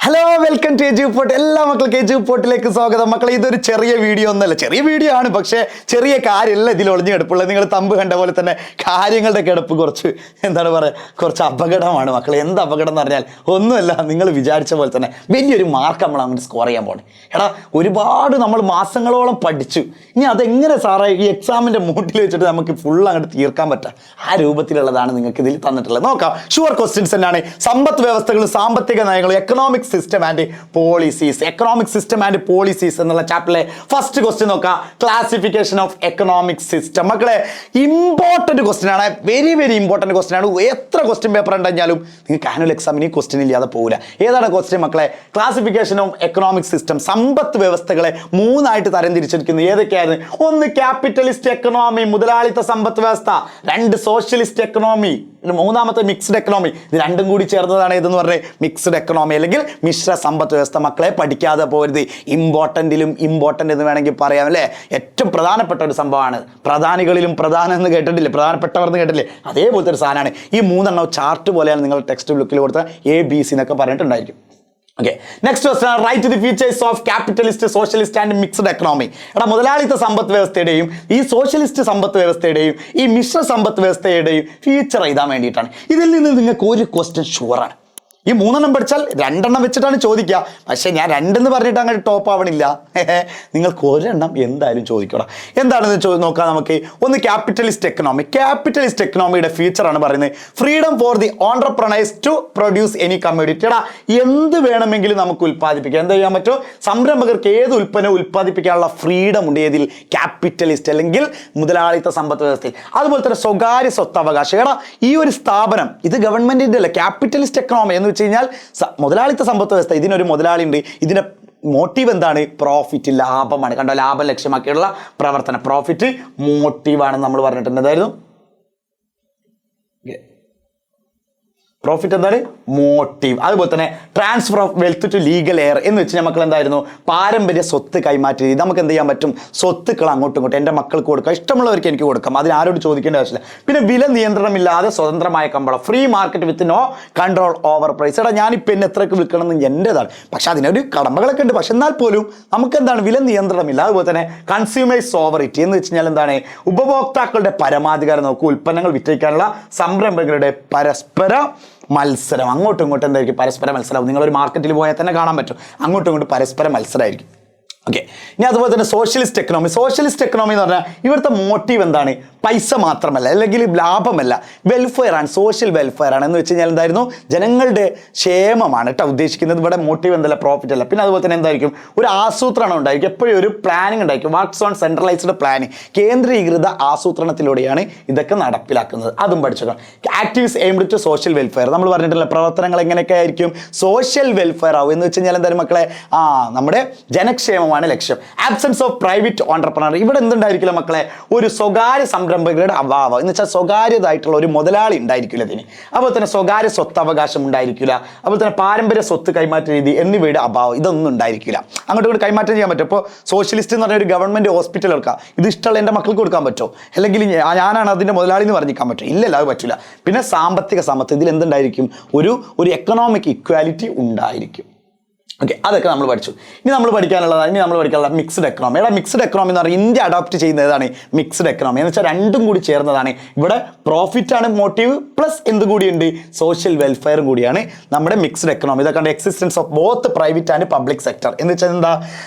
Hello welcome to Eduport. എല്ലാ മക്കൾക്ക് എജു പോർട്ടിലേക്ക് സ്വാഗതം. മക്കളെ, ഇതൊരു ചെറിയ വീഡിയോ ഒന്നല്ല, ചെറിയ വീഡിയോ ആണ്, പക്ഷേ ചെറിയ കാര്യമല്ല ഇതിൽ ഒളിഞ്ഞു കിടപ്പുള്ളത്. നിങ്ങൾ തമ്പ് കണ്ട പോലെ തന്നെ കാര്യങ്ങളുടെ കിടപ്പ് കുറച്ച് അപകടമാണ് മക്കളെ. എന്ത് അപകടം എന്ന് പറഞ്ഞാൽ ഒന്നുമല്ല, നിങ്ങൾ വിചാരിച്ച പോലെ തന്നെ വലിയൊരു മാർക്ക് നമ്മൾ അങ്ങോട്ട് സ്കോർ ചെയ്യാൻ പോകണേ. ഒരുപാട് നമ്മൾ മാസങ്ങളോളം പഠിച്ചു. ഇനി അതെങ്ങനെ സാറേ ഈ എക്സാമിൻ്റെ മൂട്ടിൽ വെച്ചിട്ട് നമുക്ക് ഫുൾ അങ്ങോട്ട് തീർക്കാൻ പറ്റുക? ആ രൂപത്തിലുള്ളതാണ് നിങ്ങൾക്ക് ഇതിൽ തന്നിട്ടുള്ളത്. നോക്കാം, ഷുവർ ക്വസ്റ്റ്യൻസ് തന്നെയാണ്. സമ്പദ് വ്യവസ്ഥകളും സാമ്പത്തിക നയങ്ങളും എക്കണോമിക് സിസ്റ്റം ആൻഡ് പോളിസീസ് എന്നുള്ള ചാപ്റ്ററിലെ ഫസ്റ്റ് ക്വസ്റ്റ്യൻ നോക്കാം. Classification of economic system. മക്കളെ, ഇമ്പോർട്ടൻറ്റ് ക്വസ്റ്റ്യൻ ആണ്, വെരി വെരി ഇമ്പോർട്ടൻറ്റ് ക്വസ്റ്റ്യൻ ആണ്. എത്ര ക്വസ്റ്റ്യൻ പേപ്പർ ഉണ്ടെങ്കിലും നിങ്ങൾക്ക് ആനുവൽ എക്സാമിന് ഈ ക്വസ്റ്റ്യൻ ഇല്ലാതെ പോകില്ല. ഏതാണ് ക്വസ്റ്റ്യൻ മക്കളെ? Classification of economic system. സമ്പത്ത് വ്യവസ്ഥകളെ മൂന്നായിട്ട് തരംതിരിച്ചിരിക്കുന്നത് ഏതൊക്കെയായിരുന്നു? ഒന്ന് ക്യാപിറ്റലിസ്റ്റ് എക്കണോമി, മുതലാളിത്ത സമ്പത്ത് വ്യവസ്ഥ. രണ്ട് സോഷ്യലിസ്റ്റ് എക്കണോമി. മൂന്നാമത്തെ മിക്സ്ഡ് എക്കണോമി. ഇത് രണ്ടും കൂടി ചേർന്നതാണ് ഇതെന്ന് പറഞ്ഞാൽ മിക്സ്ഡ് എക്കണോമി അല്ലെങ്കിൽ മിശ്ര സമ്പത്ത് വ്യവസ്ഥ. മക്കളെ, പഠിക്കാതെ പോരുത്. ഇമ്പോർട്ടൻ്റ് എന്ന് വേണമെങ്കിൽ പറയാം അല്ലേ. ഏറ്റവും പ്രധാനപ്പെട്ട ഒരു സംഭവമാണ്. പ്രധാനികളിലും പ്രധാനം എന്ന് കേട്ടിട്ടില്ലേ, പ്രധാനപ്പെട്ടവർ എന്ന് കേട്ടില്ലേ, അതേപോലത്തെ ഒരു സാധനമാണ്. ഈ മൂന്നെണ്ണം ചാർട്ട് പോലെയാണ് നിങ്ങൾ ടെക്സ്റ്റ് ബുക്കിൽ കൊടുത്ത ABC എന്നൊക്കെ പറഞ്ഞിട്ടുണ്ടായിരിക്കും. Okay, next question. Write the features of capitalist, socialist and mixed economy. മുതലാളിത്ത സമ്പത്ത് വ്യവസ്ഥയുടെയും ഈ സോഷ്യലിസ്റ്റ് സമ്പത്ത് വ്യവസ്ഥയുടെയും ഈ മിശ്ര സമ്പത്ത് വ്യവസ്ഥയുടെയും ഫീച്ചർ എഴുതാൻ വേണ്ടിയിട്ടാണ്. ഇതിൽ നിന്ന് നിങ്ങൾക്ക് ഒരു ക്വസ്റ്റ്യൻ ഷുവറാണ്. ഈ മൂന്നെണ്ണം പഠിച്ചാൽ രണ്ടെണ്ണം വെച്ചിട്ടാണ് ചോദിക്കുക. പക്ഷേ ഞാൻ രണ്ടെന്ന് പറഞ്ഞിട്ട് അങ്ങനെ ടോപ്പ് ആവണില്ല. നിങ്ങൾക്ക് ഒരെണ്ണം എന്തായാലും ചോദിക്കണം. എന്താണെന്ന് നോക്കാം നമുക്ക്. ഒന്ന് ക്യാപിറ്റലിസ്റ്റ് എക്കണോമി. ക്യാപിറ്റലിസ്റ്റ് എക്കണോമിയുടെ ഫീച്ചറാണ് പറയുന്നത് freedom for the entrepreneurs to produce any commodity. എന്ത് വേണമെങ്കിലും നമുക്ക് ഉൽപ്പാദിപ്പിക്കാം. എന്ത് ചെയ്യാൻ പറ്റും? സംരംഭകർക്ക് ഏത് ഉൽപ്പന്നം ഉൽപ്പാദിപ്പിക്കാനുള്ള ഫ്രീഡം ഉണ്ട്. ഏതിൽ? ക്യാപിറ്റലിസ്റ്റ് അല്ലെങ്കിൽ മുതലാളിത്ത സമ്പത്ത് വ്യവസ്ഥയിൽ. അതുപോലെ തന്നെ സ്വകാര്യ സ്വത്തവകാശം. ഈ ഒരു സ്ഥാപനം ഇത് ഗവൺമെന്റിന്റെ അല്ല. ക്യാപിറ്റലിസ്റ്റ് എക്കണോമി എന്ന് വെച്ച് കഴിഞ്ഞാൽ മുതലാളിത്ത സമ്പത്ത് വ്യവസ്ഥ. ഇതിനൊരു മുതലാളി ഉണ്ട്. ഇതിന്റെ മോട്ടീവ് എന്താണ്? പ്രോഫിറ്റ്, ലാഭമാണ്. കണ്ടോ, ലാഭം ലക്ഷ്യമാക്കിയുള്ള പ്രവർത്തനം. പ്രോഫിറ്റ് മോട്ടീവാണെന്ന് നമ്മൾ പറഞ്ഞിട്ടുണ്ടായിരുന്നു. പ്രോഫിറ്റ് എന്താണ്? മോട്ടീവ്. അതുപോലെ തന്നെ transfer of wealth to legal heir എന്ന് വെച്ച് നമുക്ക് എന്തായിരുന്നു? പാരമ്പര്യ സ്വത്ത് കൈമാറ്റം ചെയ്ത് നമുക്ക് എന്ത് ചെയ്യാൻ പറ്റും? സ്വത്തുക്കൾ അങ്ങോട്ടും ഇങ്ങോട്ടും എൻ്റെ മക്കൾക്ക് കൊടുക്കാം, ഇഷ്ടമുള്ളവർക്ക് എനിക്ക് കൊടുക്കാം, അതിന് ആരോട് ചോദിക്കേണ്ട ആവശ്യമില്ല. പിന്നെ വില നിയന്ത്രണമില്ലാതെ സ്വതന്ത്രമായ കമ്പളം, free market with no control over price. ഞാനിപ്പോൾ എന്നെ എത്രയ്ക്ക് വിൽക്കണം എന്ന് എൻ്റെതാണ്, പക്ഷെ അതിനൊരു കടമ്പകളൊക്കെ ഉണ്ട്. പക്ഷെ എന്നാൽ പോലും നമുക്ക് എന്താണ്? വില നിയന്ത്രണമില്ല. അതുപോലെ തന്നെ കൺസ്യൂമേഴ്സ് സോവറിറ്റി എന്ന് വെച്ച് കഴിഞ്ഞാൽ എന്താണ്? ഉപഭോക്താക്കളുടെ പരമാധികാരം നോക്കൂ. ഉൽപ്പന്നങ്ങൾ വിറ്റഴിക്കാനുള്ള സംരംഭകരുടെ പരസ്പര മത്സരം. അങ്ങോട്ടും ഇങ്ങോട്ടും എന്തായിരിക്കും? പരസ്പര മത്സരം. നിങ്ങളൊരു മാർക്കറ്റിൽ പോയാൽ തന്നെ കാണാൻ പറ്റും. അങ്ങോട്ടും ഇങ്ങോട്ടും പരസ്പര മത്സരമായിരിക്കും. ഓക്കെ, ഇനി അതുപോലെ തന്നെ സോഷ്യലിസ്റ്റ് എക്കണോമി. സോഷ്യലിസ്റ്റ് എക്കണോമി എന്ന് പറഞ്ഞാൽ ഇവിടുത്തെ മോട്ടീവ് എന്താണ്? പൈസ മാത്രമല്ല, അല്ലെങ്കിൽ ലാഭമല്ല, വെൽഫെയർ ആണ്, സോഷ്യൽ വെൽഫെയർ ആണ്. എന്ന് വെച്ച് കഴിഞ്ഞാൽ എന്തായിരുന്നു? ജനങ്ങളുടെ ക്ഷേമമാണ് കേട്ടോ ഉദ്ദേശിക്കുന്നത്. ഇവിടെ മോട്ടീവ് എന്തല്ല, പ്രോഫിറ്റ് അല്ല. പിന്നെ അതുപോലെ തന്നെ എന്തായിരിക്കും? ഒരു ആസൂത്രണം ഉണ്ടായിരിക്കും, എപ്പോഴും ഒരു പ്ലാനിങ് ഉണ്ടായിരിക്കും. വർക്ക്സ് ഓൺ സെൻട്രലൈസ്ഡ് പ്ലാനിങ്, കേന്ദ്രീകൃത ആസൂത്രണത്തിലൂടെയാണ് ഇതൊക്കെ നടപ്പിലാക്കുന്നത്. അതും പഠിച്ചേക്കണം. Activist aimed to social welfare. നമ്മൾ പറഞ്ഞിട്ടുള്ള പ്രവർത്തനങ്ങൾ എങ്ങനെയൊക്കെ ആയിരിക്കും? സോഷ്യൽ വെൽഫെയർ ആവും. എന്ന് വെച്ച് കഴിഞ്ഞാൽ എന്തായാലും മക്കളെ, നമ്മുടെ ജനക്ഷേമം ലക്ഷ്യം. Absence of private entrepreneur. ഇവിടെ എന്തുണ്ടായിരിക്കില്ല മക്കളെ? ഒരു സ്വകാര്യ സംരംഭകരുടെ അഭാവം. എന്ന് വെച്ചാൽ സ്വകാര്യതായിട്ടുള്ള ഒരു മുതലാളി ഉണ്ടായിരിക്കില്ല ഇതിന്. അതുപോലെ തന്നെ സ്വകാര്യ സ്വത്തവകാശം ഉണ്ടായിരിക്കില്ല. അതുപോലെ തന്നെ പാരമ്പര്യ സ്വത്ത് കൈമാറ്റ രീതി എന്നിവയുടെ അഭാവം. ഇതൊന്നും ഉണ്ടായിരിക്കില്ല. അങ്ങോട്ട് ഇങ്ങോട്ട് കൈമാറ്റം ചെയ്യാൻ പറ്റും. ഇപ്പോൾ സോഷ്യലിസ്റ്റ് എന്ന് പറഞ്ഞ ഒരു ഗവൺമെന്റ് ഹോസ്പിറ്റൽ എടുക്കാം. ഇത് ഇഷ്ടമുള്ള എൻ്റെ മക്കൾക്ക് കൊടുക്കാൻ പറ്റുമോ? അല്ലെങ്കിൽ ഞാനാണ് അതിൻ്റെ മുതലാളി എന്ന് പറഞ്ഞിരിക്കാൻ പറ്റും? ഇല്ലല്ല, അത് പറ്റില്ല. പിന്നെ സാമ്പത്തിക സമത്വം. ഇതിൽ എന്തുണ്ടായിരിക്കും? ഒരു എക്കണോമിക് ഇക്വാലിറ്റി ഉണ്ടായിരിക്കും. ഓക്കെ, അതൊക്കെ നമ്മൾ പഠിച്ചു. ഇനി നമ്മൾ പഠിക്കാനുള്ള മിക്സ്ഡ് എക്കണോമി. മിക്സ്ഡ് എക്കണോമി എന്ന് പറഞ്ഞാൽ ഇന്ത്യ അഡോപ്റ്റ് ചെയ്യുന്നതാണ് മിക്സ്ഡ് എക്കണോമി. എന്ന് വെച്ചാൽ രണ്ടും കൂടി ചേർന്നതാണ്. ഇവിടെ പ്രോഫിറ്റ് ആണ് മോട്ടീവ്, പ്ലസ് എന്ത് കൂടിയുണ്ട്? സോഷ്യൽ വെൽഫെയറും കൂടിയാണ് നമ്മുടെ മിക്സ്ഡ് എക്കണോമി. ഇതൊക്കെ existence of both private and public sector. എന്ന് വെച്ചാൽ എന്താ?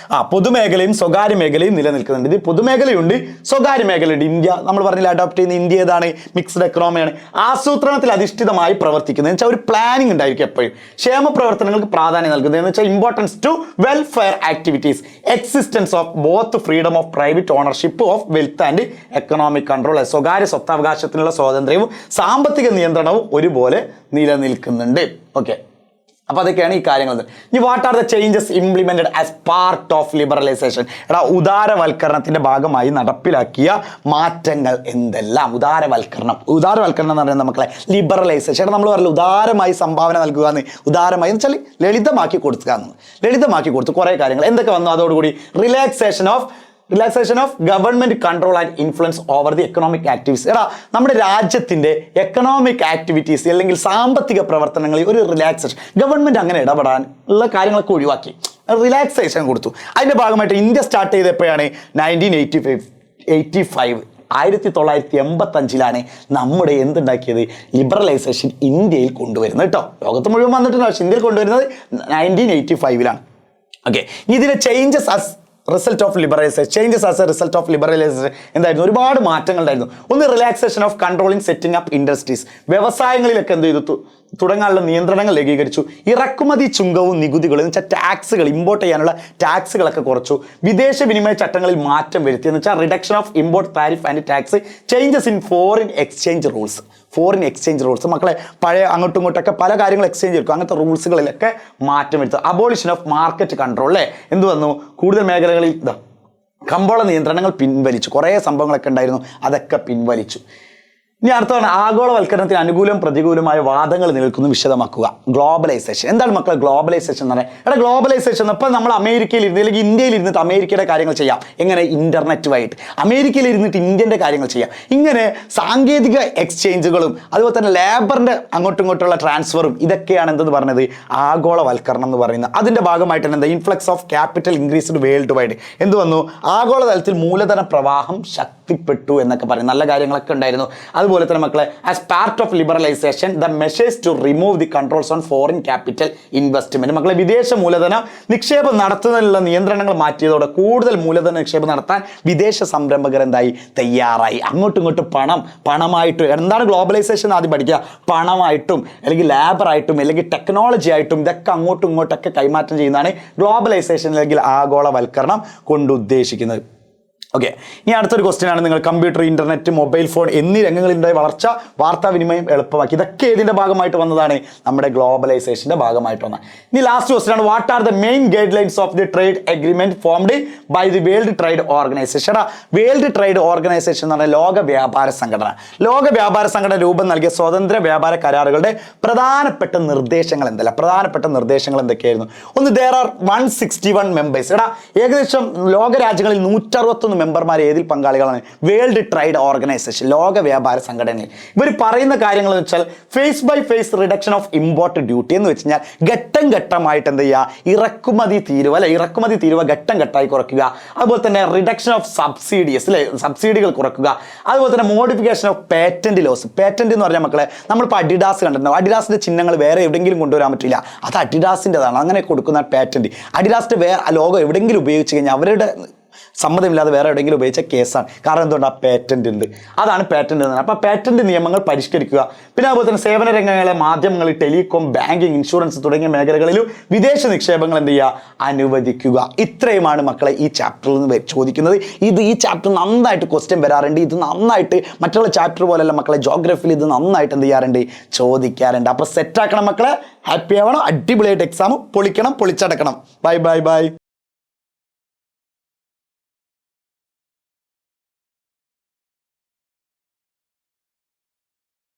പൊതുമേഖലയും സ്വകാര്യ മേഖലയും നിലനിൽക്കുന്നുണ്ട്. ഇത് പൊതുമേഖലയുണ്ട്, സ്വകാര്യ മേഖലയുണ്ട്. ഇന്ത്യ നമ്മൾ പറഞ്ഞില്ല, അഡോപ്റ്റ് ചെയ്യുന്ന ഇന്ത്യ ഏതാണ്? മിക്സ്ഡ് എക്കണോമിയാണ്. ആസൂത്രണത്തിൽ അധിഷ്ഠിതമായി പ്രവർത്തിക്കുന്നത്. എന്ന് വെച്ചാൽ ഒരു പ്ലാനിങ് ഉണ്ടായിരിക്കും എപ്പോഴും. ക്ഷേമ പ്രവർത്തനങ്ങൾക്ക് പ്രാധാന്യം നൽകുന്നത്. എന്ന് വെച്ചാൽ importance to welfare activities, existence of both freedom of private ownership of wealth and economic control. സ്വകാര്യ സ്വത്തവകാശത്തിനുള്ള സ്വാതന്ത്ര്യവും സാമ്പത്തിക നിയന്ത്രണവും ഒരുപോലെ നിലനിൽക്കുന്നുണ്ട്. ഓക്കെ, അപ്പോൾ അതൊക്കെയാണ് ഈ കാര്യങ്ങൾ. ഇനി what are the changes implemented as part of liberalisation? ഉദാരവൽക്കരണത്തിന്റെ ഭാഗമായി നടപ്പിലാക്കിയ മാറ്റങ്ങൾ എന്തെല്ലാം? ഉദാരവൽക്കരണം എന്ന് പറയുന്നത് നമുക്കുള്ള ലിബറലൈസേഷൻ. നമ്മൾ പറയില്ല ഉദാരമായി സംഭാവന നൽകുക എന്ന്. ഉദാരമായി എന്ന് വെച്ചാൽ ലളിതമാക്കി കൊടുക്കുക എന്ന്. ലളിതമാക്കി കൊടുത്തു കുറേ കാര്യങ്ങൾ. എന്തൊക്കെ വന്നു? അതോടുകൂടി relaxation of relaxation of government control and influence over the economic activities. എടാ നമ്മുടെ രാജ്യത്തിന്റെ എക്കണോമിക് ആക്ടിവിറ്റീസ് അല്ലെങ്കിൽ സാമ്പത്തിക പ്രവർത്തനങ്ങളിൽ ഒരു റിലാക്സേഷൻ, ഗവൺമെന്റ് അങ്ങനെ ഇടപെടാൻ ഉള്ള കാര്യങ്ങളൊക്കെ ഒഴിവാക്കി റിലാക്സേഷൻ കൊടുത്തു. അതിന്റെ ഭാഗമായിട്ട് ഇന്ത്യ സ്റ്റാർട്ട് ചെയ്തപ്പോഴാണ് 1985 1985 നമ്മുടെ എന്തുണ്ടാക്കിയത്, ലിബറലൈസേഷൻ ഇന്ത്യയിൽ കൊണ്ടുവരുന്നത് കേട്ടോ. ലോകത്ത് മുഴുവൻ വന്നിട്ടുണ്ട്, പക്ഷേ ഇന്ത്യയിൽ കൊണ്ടുവരുന്നത് 1985. ഓക്കെ, ഇതിലെ changes as result of liberalisation എന്തായിരുന്നു? ഒരുപാട് മാറ്റങ്ങൾ ഉണ്ടായിരുന്നു. ഒന്ന്, relaxation of controlling setting up industries. വ്യവസായങ്ങളിലൊക്കെ എന്ത് ചെയ്തു? തുടങ്ങാനുള്ള നിയന്ത്രണങ്ങൾ ലഘൂകരിച്ചു. ഇറക്കുമതി ചുങ്കവും നികുതികളും എന്ന് വെച്ചാൽ ടാക്സുകൾ, ഇമ്പോർട്ട് ചെയ്യാനുള്ള ടാക്സുകളൊക്കെ കുറച്ചു. വിദേശ വിനിമയ ചട്ടങ്ങളിൽ മാറ്റം വരുത്തി എന്ന് വെച്ചാൽ reduction of import tariff and tax. Changes in foreign exchange rules. മക്കളെ പഴയ അങ്ങോട്ടും ഇങ്ങോട്ടൊക്കെ പല കാര്യങ്ങൾ എക്സ്ചേഞ്ച് എടുക്കും, അങ്ങനത്തെ റൂൾസുകളിലൊക്കെ മാറ്റം വരുത്തുക. Abolition of market control. അല്ലേ, എന്ത് വന്നു? കൂടുതൽ മേഖലകളിൽ കമ്പോള നിയന്ത്രണങ്ങൾ പിൻവലിച്ചു. കുറേ സംഭവങ്ങളൊക്കെ ഉണ്ടായിരുന്നു, അതൊക്കെ പിൻവലിച്ചു. ഇനി അടുത്താണ് ആഗോളവൽക്കരണത്തിന് അനുകൂലം പ്രതികൂലമായ വാദങ്ങൾ നിൽക്കുന്നു വിശദമാക്കുക. ഗ്ലോബലൈസേഷൻ. എന്താണ് മക്കളെ ഗ്ലോബലൈസേഷൻ എന്ന് പറയുന്നത്? എടാ, ഗ്ലോബലൈസേഷൻ ഇപ്പം നമ്മൾ അമേരിക്കയിൽ ഇരുന്ന് അല്ലെങ്കിൽ ഇന്ത്യയിൽ ഇരുന്നിട്ട് അമേരിക്കയുടെ കാര്യങ്ങൾ ചെയ്യാം. എങ്ങനെ? ഇന്റർനെറ്റ് വഴിയിട്ട്. അമേരിക്കയിൽ ഇരുന്നിട്ട് ഇന്ത്യൻ്റെ കാര്യങ്ങൾ ചെയ്യാം. ഇങ്ങനെ സാങ്കേതിക എക്സ്ചേഞ്ചുകളും അതുപോലെ തന്നെ ലേബറിൻ്റെ അങ്ങോട്ടും ഇങ്ങോട്ടുള്ള ട്രാൻസ്ഫറും ഇതൊക്കെയാണ് എന്തെന്ന് പറഞ്ഞത്? ആഗോളവൽക്കരണം എന്ന് പറയുന്നത്. അതിൻ്റെ ഭാഗമായിട്ട് എന്താ? Influx of capital increased world wide. എന്ത് വന്നു? ആഗോളതലത്തിൽ മൂലധന പ്രവാഹം ശക്തിപ്പെട്ടു എന്നൊക്കെ പറയും. നല്ല കാര്യങ്ങളൊക്കെ ഉണ്ടായിരുന്നു. അതുപോലെ തന്നെ മക്കളെ, as part of liberalisation the measures to remove the controls on foreign capital investment. മക്കളെ, വിദേശ മൂലധന നിക്ഷേപം നടത്തുന്നതിനുള്ള നിയന്ത്രണങ്ങൾ മാറ്റിയതോടെ കൂടുതൽ മൂലധന നിക്ഷേപം നടത്താൻ വിദേശ സംരംഭകർ എന്തായി? തയ്യാറായി. അങ്ങോട്ടും ഇങ്ങോട്ടും പണമായിട്ടും. എന്താണ് ഗ്ലോബലൈസേഷൻ? ആദ്യം പഠിക്കുക. പണമായിട്ടും അല്ലെങ്കിൽ ലേബറായിട്ടും അല്ലെങ്കിൽ ടെക്നോളജി ആയിട്ടും ഇതൊക്കെ അങ്ങോട്ടും ഇങ്ങോട്ടൊക്കെ കൈമാറ്റം ചെയ്യുന്നതാണ് ഗ്ലോബലൈസേഷൻ അല്ലെങ്കിൽ ആഗോളവൽക്കരണം കൊണ്ട് ഉദ്ദേശിക്കുന്നത്. ഓക്കെ, ഇനി അടുത്തൊരു ക്വസ്റ്റ്യൻ ആണ്. നിങ്ങൾ കമ്പ്യൂട്ടർ, ഇന്റർനെറ്റ്, മൊബൈൽ ഫോൺ എന്നീ രംഗങ്ങളിലുണ്ടായ വളർച്ച വാർത്താവിനിമയം എളുപ്പമാക്കി. ഇതൊക്കെ ഇതിന്റെ ഭാഗമായിട്ട് വന്നതാണ്? നമ്മുടെ ഗ്ലോബലൈസേഷന്റെ ഭാഗമായിട്ട് വന്ന. ഇനി ലാസ്റ്റ് ക്വസ്റ്റ്യൻ ആണ്, what are the main guidelines of the trade agreement formed by the world trade organisation? World trade organisation എന്ന് പറഞ്ഞാൽ ലോക വ്യാപാര സംഘടന. ലോക വ്യാപാര സംഘടന രൂപം നൽകിയ സ്വതന്ത്ര വ്യാപാര കരാറുകളുടെ പ്രധാനപ്പെട്ട നിർദ്ദേശങ്ങൾ എന്തൊക്കെയായിരുന്നു? ഒന്ന്, there are 161 members. എടാ, ഏകദേശം ലോക രാജ്യങ്ങളിൽ 161 മെമ്പർമാർ ഏതിൽ പങ്കാളികളാണ്? വേൾഡ് ട്രേഡ് ഓർഗനൈസേഷൻ, ലോക വ്യാപാര സംഘടനയിൽ. ഇവർ പറയുന്ന കാര്യങ്ങൾ എന്ന് വെച്ചാൽ phase by phase reduction of import duty എന്ന് വെച്ച് കഴിഞ്ഞാൽ ഘട്ടം ഘട്ടമായിട്ട് എന്ത് ചെയ്യുക? ഇറക്കുമതി തീരുവ ഘട്ടം ഘട്ടമായി കുറയ്ക്കുക. അതുപോലെ തന്നെ റിഡക്ഷൻ ഓഫ് സബ്സിഡീസ്, അല്ലെ, സബ്സിഡികൾ കുറയ്ക്കുക. അതുപോലെ തന്നെ modification of patent laws. Patent എന്ന് പറഞ്ഞാൽ മക്കളെ, നമ്മളിപ്പോൾ അഡിഡാസ് കണ്ടിട്ടുണ്ടാവും. അഡിഡാസിന്റെ ചിഹ്നങ്ങൾ വേറെ എവിടെയെങ്കിലും കൊണ്ടുവരാൻ പറ്റില്ല, അത് അഡിഡാസിൻ്റെതാണ്. അങ്ങനെ കൊടുക്കുന്ന പേറ്റന്റ്. അഡിഡാസിന്റെ ലോഗോ എവിടെയെങ്കിലും ഉപയോഗിച്ച് കഴിഞ്ഞാൽ അവരുടെ സമ്മതമില്ലാതെ വേറെ എവിടെയെങ്കിലും ഉപയോഗിച്ച കേസാണ്. കാരണം എന്തുകൊണ്ട്? ആ പേറ്റന്റ് ഉണ്ട്. അതാണ് പേറ്റന്റ് എന്ന്. അപ്പോൾ പേറ്റന്റ് നിയമങ്ങൾ പരിഷ്കരിക്കുക. പിന്നെ അതുപോലെ തന്നെ സേവന രംഗങ്ങളെ, മാധ്യമങ്ങളിൽ, ടെലികോം, ബാങ്കിങ്, ഇൻഷുറൻസ് തുടങ്ങിയ മേഖലകളിലും വിദേശ നിക്ഷേപങ്ങൾ എന്ത് ചെയ്യുക? അനുവദിക്കുക. ഇത്രയുമാണ് മക്കളെ ഈ ചാപ്റ്ററിൽ നിന്ന് ചോദിക്കുന്നത്. ഈ ചാപ്റ്റർ നന്നായിട്ട് ക്വസ്റ്റ്യൻ വരാറുണ്ട്. ഇത് നന്നായിട്ട് മറ്റുള്ള ചാപ്റ്റർ പോലെയല്ല മക്കളെ, ജോഗ്രഫിയിൽ ഇത് നന്നായിട്ട് എന്ത് ചെയ്യാറുണ്ട്? ചോദിക്കാറുണ്ട്. അപ്പോൾ സെറ്റാക്കണം മക്കളെ, ഹാപ്പി ആവണം, അടിപൊളിയായിട്ട് എക്സാം പൊളിക്കണം, പൊളിച്ചടക്കണം. Bye bye bye.